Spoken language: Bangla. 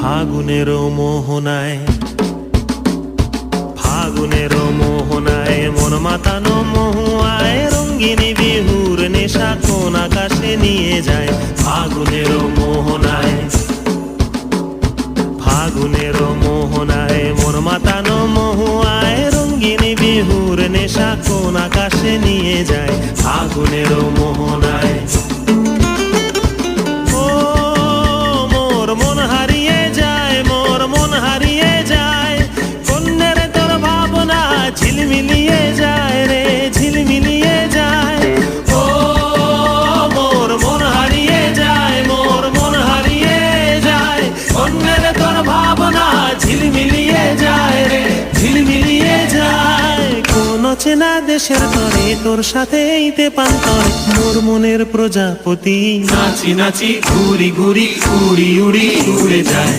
ফাগুনের মোহনায়, ফাগুনের মোহনায় মন মাতানো মহুয়ায় রঙ্গিনী বিহুর নেশা কোন আকাশে নিয়ে যায়। ফাগুনের মোহনায়, ফাগুনের মোহনায় মন মাতানো মহুয়ায় রঙ্গিনী বিহুর নেশা কোন আকাশে নিয়ে যায়। ফাগুনের মোহনায় ঝিলমিলিয়ে যায় রে, ঝিলমিলিয়ে যায়। ও মোর মন হারিয়ে যায়, মোর মন হারিয়ে যায়। অন্যের তোর ভাবনা ঝিলমিলিয়ে যায় রে, ঝিলমিলিয়ে যায়। কোন চেনা দেশের তরে তোর সাথে ইতে পান্তর মোর মনের প্রজাপতি নাচি নাচি ঘুরি ঘুরি উড়ি উড়ি উড়ে যায়।